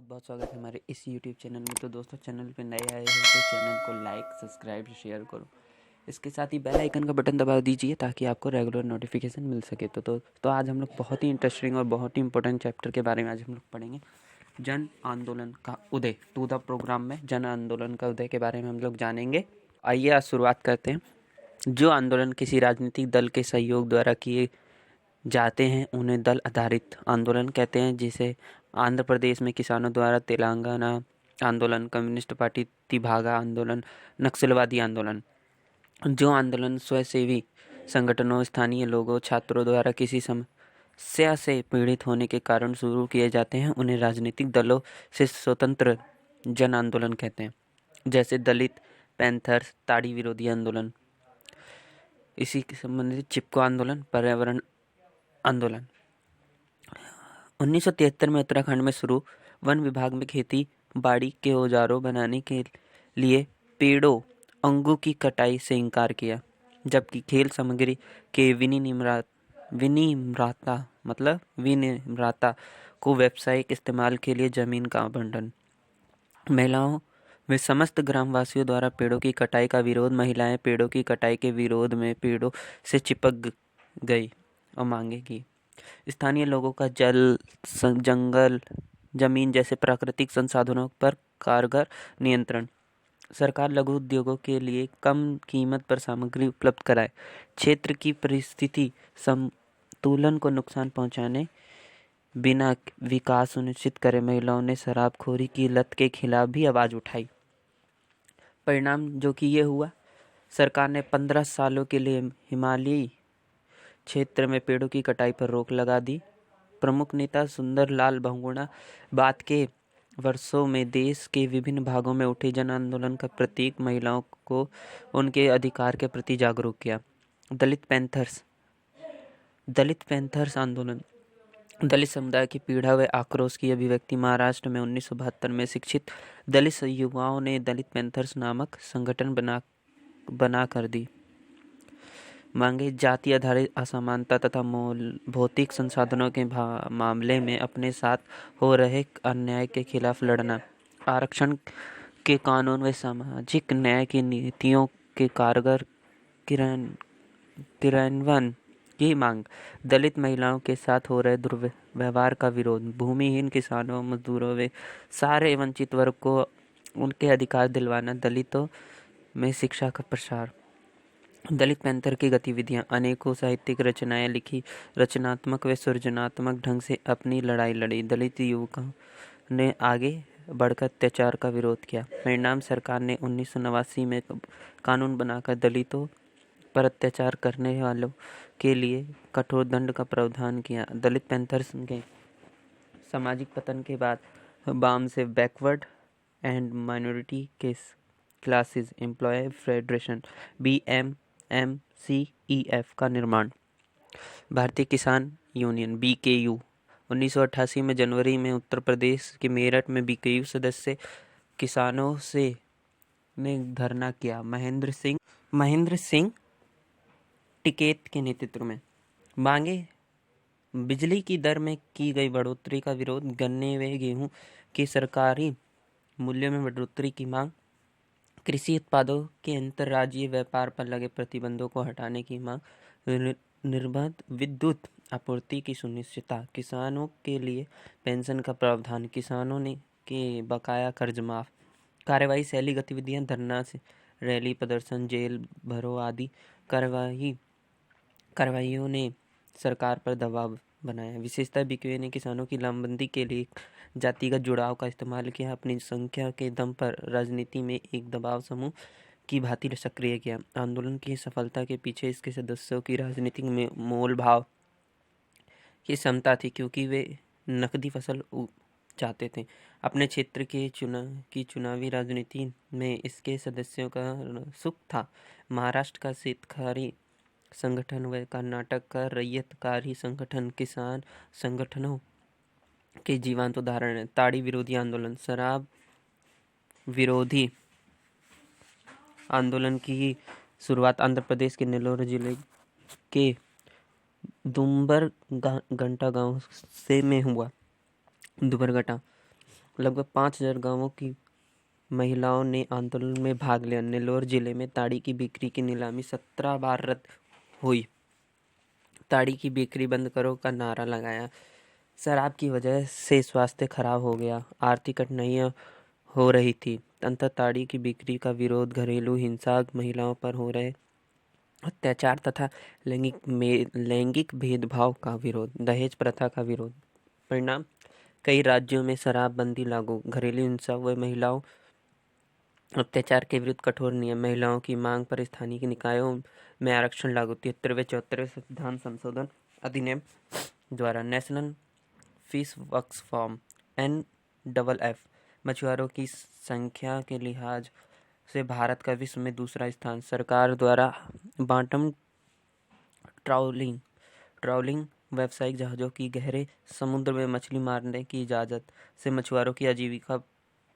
बहुत स्वागत है हमारे इस YouTube चैनल में। तो दोस्तों, चैनल पे नए आए हो तो चैनल को लाइक, सब्सक्राइब, शेयर करो। इसके साथ ही बेल आइकन का बटन दबा दीजिए ताकि आपको रेगुलर नोटिफिकेशन मिल सके। तो आज हम लोग बहुत ही इंटरेस्टिंग और बहुत ही इंपॉर्टेंट चैप्टर के बारे में आज हम लोग पढ़ेंगे। जन आंदोलन का उदय। टू द प्रोग्राम में जन आंदोलन का उदय के बारे में हम लोग जानेंगे। आइए आज शुरुआत करते हैं। जो आंदोलन किसी राजनीतिक दल के सहयोग द्वारा किए जाते हैं उन्हें दल आधारित आंदोलन कहते हैं, जिसे आंध्र प्रदेश में किसानों द्वारा, तेलंगाना आंदोलन, कम्युनिस्ट पार्टी तिभागा आंदोलन, नक्सलवादी आंदोलन। जो आंदोलन स्वयंसेवी संगठनों, स्थानीय लोगों, छात्रों द्वारा किसी समस्या से पीड़ित होने के कारण शुरू किए जाते हैं उन्हें राजनीतिक दलों से स्वतंत्र जन आंदोलन कहते हैं, जैसे दलित पैंथर्स, ताड़ी विरोधी आंदोलन। इसी के संबंधित चिपको आंदोलन, पर्यावरण आंदोलन। 1973 में उत्तराखंड में शुरू वन विभाग में खेती बाड़ी के औजारों बनाने के लिए पेड़ों अंगों की कटाई से इनकार किया, जबकि खेल सामग्री के विनिर्माता को व्यावसायिक इस्तेमाल के लिए जमीन का आवंटन। महिलाओं व समस्त ग्रामवासियों द्वारा पेड़ों की कटाई का विरोध। महिलाएं पेड़ों की कटाई के विरोध में पेड़ों से चिपक गई और मांगे की। स्थानीय लोगों का जल, जंगल, जमीन जैसे प्राकृतिक संसाधनों पर कारगर नियंत्रण। सरकार लघु उद्योगों के लिए कम कीमत पर सामग्री उपलब्ध कराए। क्षेत्र की परिस्थिति संतुलन को नुकसान पहुंचाने बिना विकास सुनिश्चित करे। महिलाओं ने शराबखोरी की लत के खिलाफ भी आवाज उठाई। परिणाम जो कि ये हुआ, सरकार ने 15 सालों के लिए हिमालयी क्षेत्र में पेड़ों की कटाई पर रोक लगा दी। प्रमुख नेता सुंदर लाल बहुगुणा बाद के वर्षों में देश के विभिन्न भागों में उठे जन आंदोलन का प्रतीक महिलाओं को उनके अधिकार के प्रति जागरूक किया। दलित पैंथर्स आंदोलन। दलित समुदाय की पीड़ा व आक्रोश की अभिव्यक्ति। महाराष्ट्र में 1972 में शिक्षित दलित युवाओं ने दलित पैंथर्स नामक संगठन बना कर दी। मांगे जाति आधारित असमानता तथा भौतिक संसाधनों के मामले में अपने साथ हो रहे अन्याय के खिलाफ लड़ना। आरक्षण के कानून व सामाजिक न्याय की नीतियों के कारगर क्रियान्वयन की मांग। दलित महिलाओं के साथ हो रहे दुर्व्यवहार का विरोध। भूमिहीन किसानों, मजदूरों व सारे वंचित वर्ग को उनके अधिकार दिलवाना। दलितों में शिक्षा का प्रसार। दलित पैंथर की गतिविधियां। अनेकों साहित्यिक रचनाएं लिखी, रचनात्मक व सृजनात्मक ढंग से अपनी लड़ाई लड़ी। दलित युवकों ने आगे बढ़कर अत्याचार का विरोध किया। परिणाम, सरकार ने 1989 में कानून बनाकर दलितों पर अत्याचार करने वालों के लिए कठोर दंड का प्रावधान किया। दलित पैंथर्स के सामाजिक पतन के बाद बाम से backward and minority classes employ federation BMMCEF का निर्माण। भारतीय किसान यूनियन BKU 1988 में जनवरी में उत्तर प्रदेश के मेरठ में BKU सदस्य किसानों से ने धरना किया। महेंद्र सिंह टिकैत के नेतृत्व में। मांगे, बिजली की दर में की गई बढ़ोतरी का विरोध। गन्ने व गेहूं के सरकारी मूल्यों में बढ़ोतरी की मांग। कृषि उत्पादों के अंतर्राज्यीय व्यापार पर लगे प्रतिबंधों को हटाने की मांग। निर्बाध विद्युत आपूर्ति की सुनिश्चितता। किसानों के लिए पेंशन का प्रावधान। किसानों ने के बकाया कर्ज माफ। कार्यवाही शैली गतिविधियां। धरना से रैली, प्रदर्शन, जेल भरो आदि कार्रवाइयों ने सरकार पर दबाव बनाया। विशेषतः BKU ने किसानों की लामबंदी के लिए जातिगत जुड़ाव का इस्तेमाल किया। अपनी संख्या के दम पर राजनीति में एक दबाव समूह की भांति सक्रिय किया। आंदोलन की सफलता के पीछे इसके सदस्यों की राजनीतिक में मोल भाव की क्षमता थी, क्योंकि वे नकदी फसल चाहते थे। अपने क्षेत्र के चुनावी राजनीति में इसके सदस्यों का सुख था। महाराष्ट्र का शेतकारी संगठन व कर्नाटक का रैयतकारी संगठन किसान संगठनों के जीवंत उदाहरण है। ताड़ी विरोधी आंदोलन। शराब विरोधी आंदोलन की शुरुआत आंध्र प्रदेश के नेल्लोर जिले के दुम्बरगंटा गांव से में हुआ। दुबरगटा लगभग 5,000 गांवों की महिलाओं ने आंदोलन में भाग लिया। नेल्लोर जिले में ताड़ी की बिक्री की नीलामी 17 बार रद्द हुई। ताड़ी की बिक्री बंद करो का नारा लगाया। शराब की वजह से स्वास्थ्य खराब हो गया, आर्थिक कठिनाइयां हो रही थी। अंततः ताड़ी की बिक्री का विरोध, घरेलू हिंसा, महिलाओं पर हो रहे अत्याचार तथा लैंगिक भेदभाव का विरोध, दहेज प्रथा का विरोध। परिणाम, कई राज्यों में शराबबंदी लागू, घरेलू हिंसा व महिलाओं अत्याचार के विरुद्ध कठोर नियम, महिलाओं की मांग पर स्थानीय निकायों में आरक्षण लागू। 73वें संविधान संशोधन अधिनियम द्वारा national fish works form NFF मछुआरों की संख्या के लिहाज से भारत का विश्व में दूसरा स्थान। सरकार द्वारा बॉटम ट्रॉलिंग व्यावसायिक जहाज़ों की गहरे समुद्र में मछली मारने की इजाज़त से मछुआरों की आजीविका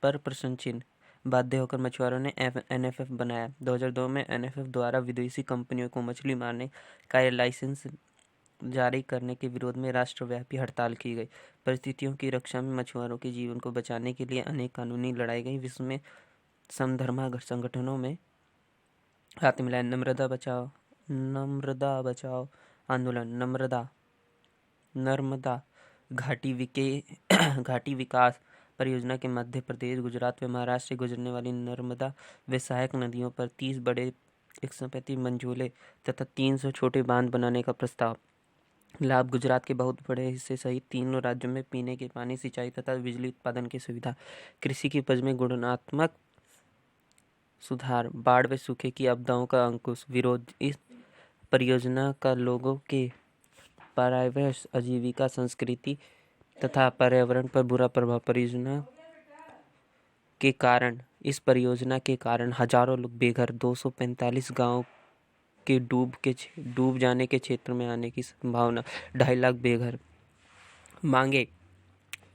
पर प्रश्न चिन्ह। बाध्य होकर मछुआरों ने NFF बनाया। 2002 में NFF द्वारा विदेशी कंपनियों को मछली मारने का लाइसेंस जारी करने के विरोध में राष्ट्रव्यापी हड़ताल की गई। परिस्थितियों की रक्षा में मछुआरों के जीवन को बचाने के लिए अनेक कानूनी लड़ाई गई। विश्व में समधर्मा संगठनों में हाथ मिलाया। नर्मदा बचाओ आंदोलन, नर्मदा घाटी विकास परियोजना के मध्य प्रदेश, गुजरात व महाराष्ट्र से गुजरने वाली नर्मदा व सहायक नदियों पर 30 बड़े 135 मंझोले तथा 300 छोटे बांध बनाने का प्रस्ताव। लाभ, गुजरात के बहुत बड़े हिस्से सहित तीनों राज्यों में पीने के पानी, सिंचाई तथा बिजली उत्पादन की सुविधा। कृषि की उपज में गुणात्मक सुधार, बाढ़ व सूखे की आपदाओं का अंकुश। विरोध, इस परियोजना का लोगों के परिवेश, आजीविका, संस्कृति तथा पर्यावरण पर बुरा प्रभाव। इस परियोजना के कारण हजारों लोग बेघर, 245 गांव के डूब जाने के क्षेत्र में आने की संभावना, 2.5 लाख बेघर। मांगे,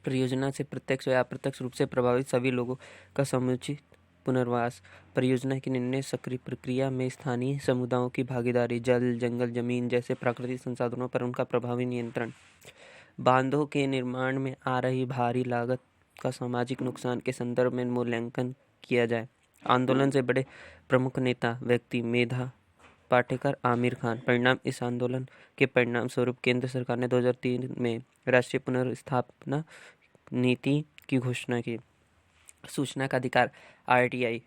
परियोजना से प्रत्यक्ष या अप्रत्यक्ष रूप से प्रभावित सभी लोगों का समुचित पुनर्वास। परियोजना की निर्णय सक्रिय प्रक्रिया में स्थानीय समुदायों की भागीदारी, जल, जंगल, जमीन जैसे प्राकृतिक संसाधनों पर उनका प्रभावी नियंत्रण। बांधों के निर्माण में आ रही भारी लागत का सामाजिक नुकसान के संदर्भ में मूल्यांकन किया जाए। आंदोलन से बड़े प्रमुख नेता व्यक्ति, मेधा पाटेकर, आमिर खान। परिणाम, इस आंदोलन के परिणाम स्वरूप केंद्र सरकार ने 2003 में राष्ट्रीय पुनर्स्थापना नीति की घोषणा की। सूचना का अधिकार RTI।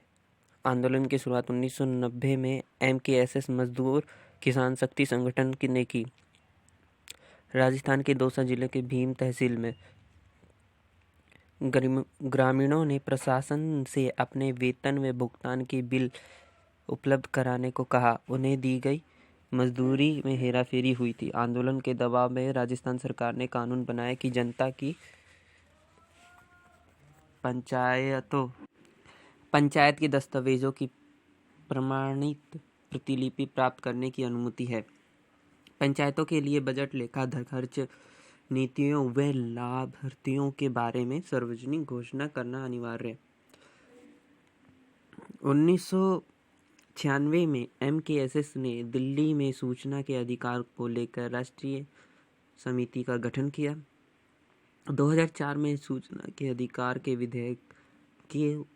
आंदोलन की शुरुआत 1990 में MKSS मजदूर किसान शक्ति संगठन ने की। राजस्थान के दौसा जिले के भीम तहसील में ग्रामीणों ने प्रशासन से अपने वेतन व भुगतान की बिल उपलब्ध कराने को कहा। उन्हें दी गई मजदूरी में हेराफेरी हुई थी। आंदोलन के दबाव में राजस्थान सरकार ने कानून बनाया कि जनता की पंचायत के दस्तावेजों की प्रमाणित प्रतिलिपि प्राप्त करने की अनुमति है। पंचायतों के लिए बजट, लेखा खर्च, नीतियों व लाभार्थियों के बारे में सार्वजनिक घोषणा करना अनिवार्य। 1996 में MKSS ने दिल्ली में सूचना के अधिकार को लेकर राष्ट्रीय समिति का गठन किया। 2004 में सूचना के अधिकार के विधेयक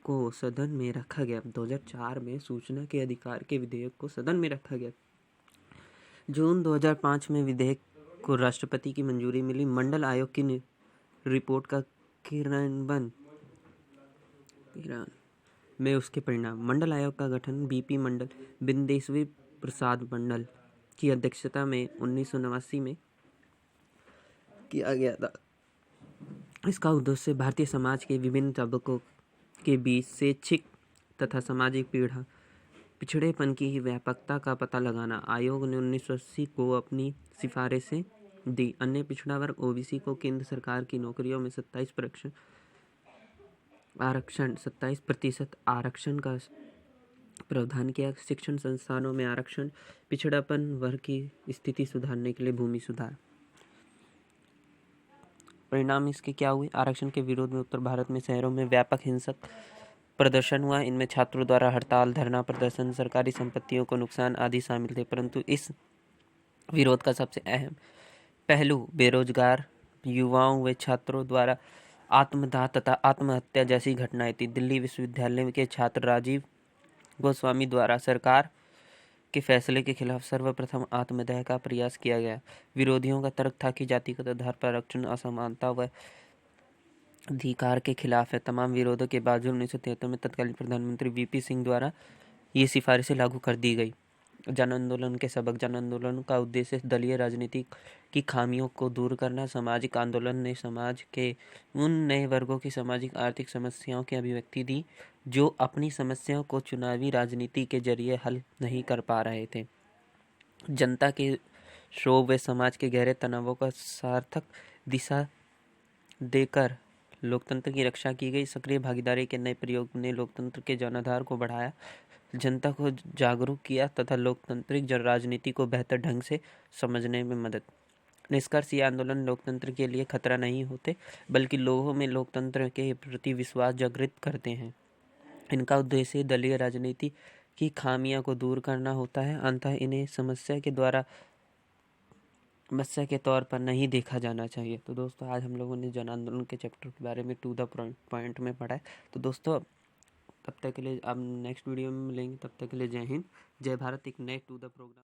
को सदन में रखा गया। 2004 में सूचना के अधिकार के विधेयक को सदन में रखा गया। जून 2005 में विधेयक को राष्ट्रपति की मंजूरी मिली। मंडल आयोग की रिपोर्ट का क्रियान्वयन में उसके परिणाम। मंडल आयोग का गठन BP मंडल, बिंदेश्वरी प्रसाद मंडल की अध्यक्षता में 1989 में किया गया था। इसका उद्देश्य भारतीय समाज के विभिन्न तबकों के बीच शैक्षिक तथा सामाजिक पिछड़ेपन की व्यापकता का पता लगाना। आयोग ने 1980 को अपनी सिफारिशें दी। अन्य पिछड़ा वर्ग OBC को केंद्र सरकार की नौकरियों में 27% आरक्षण का प्रावधान किया। शिक्षण संस्थानों में आरक्षण, पिछड़ापन वर्ग की स्थिति सुधारने के लिए भूमि सुधार। परिणाम इसके क्या हुए? आरक्षण के विरोध में उत्तर भारत में शहरों में व्यापक हिंसक प्रदर्शन हुआ। इनमें छात्रों द्वारा हड़ताल, धरना प्रदर्शन, सरकारी संपत्तियों को नुकसान आदि शामिल थे। परंतु इस विरोध का सबसे अहम पहलू बेरोजगार युवाओं व छात्रों द्वारा आत्मदाह तथा आत्महत्या जैसी घटनाएं थी। दिल्ली विश्वविद्यालय के छात्र राजीव गोस्वामी द्वारा सरकार के फैसले के खिलाफ सर्वप्रथम आत्मदाह का प्रयास किया गया। विरोधियों का तर्क था कि जातिगत आधार पर आरक्षण असमानता व अधिकार के खिलाफ है। तमाम विरोधों के बावजूद 1973 में तत्कालीन प्रधानमंत्री वीपी सिंह द्वारा ये सिफारिशें लागू कर दी गई। जन आंदोलन के सबक। जन आंदोलन का उद्देश्य दलीय राजनीति की खामियों को दूर करना। सामाजिक आंदोलन ने समाज के उन नए वर्गों की सामाजिक आर्थिक समस्याओं की अभिव्यक्ति दी जो अपनी समस्याओं को चुनावी राजनीति के जरिए हल नहीं कर पा रहे थे। जनता के क्षोभ व समाज के गहरे तनावों का सार्थक दिशा देकर लोकतंत्र की रक्षा की गई। सक्रिय भागीदारी के नए प्रयोग ने लोकतंत्र के जनाधार को बढ़ाया, जनता को जागरूक किया तथा लोकतांत्रिक राजनीति को बेहतर ढंग से समझने में मदद। निष्कर्ष, ये आंदोलन लोकतंत्र के लिए खतरा नहीं होते बल्कि लोगों में लोकतंत्र के प्रति विश्वास जागृत करते हैं। इनका उद्देश्य दलीय राजनीति की खामियां को दूर करना होता है। अंततः इन्हें समस्या के तौर पर नहीं देखा जाना चाहिए। तो दोस्तों, आज हम लोगों ने जन आंदोलन के चैप्टर के बारे में टू द पॉइंट में पढ़ा है। तो दोस्तों, तब तक के लिए अब नेक्स्ट वीडियो में मिलेंगे। तब तक के लिए जय हिंद, जय भारत। एक नए टू द प्रोग्राम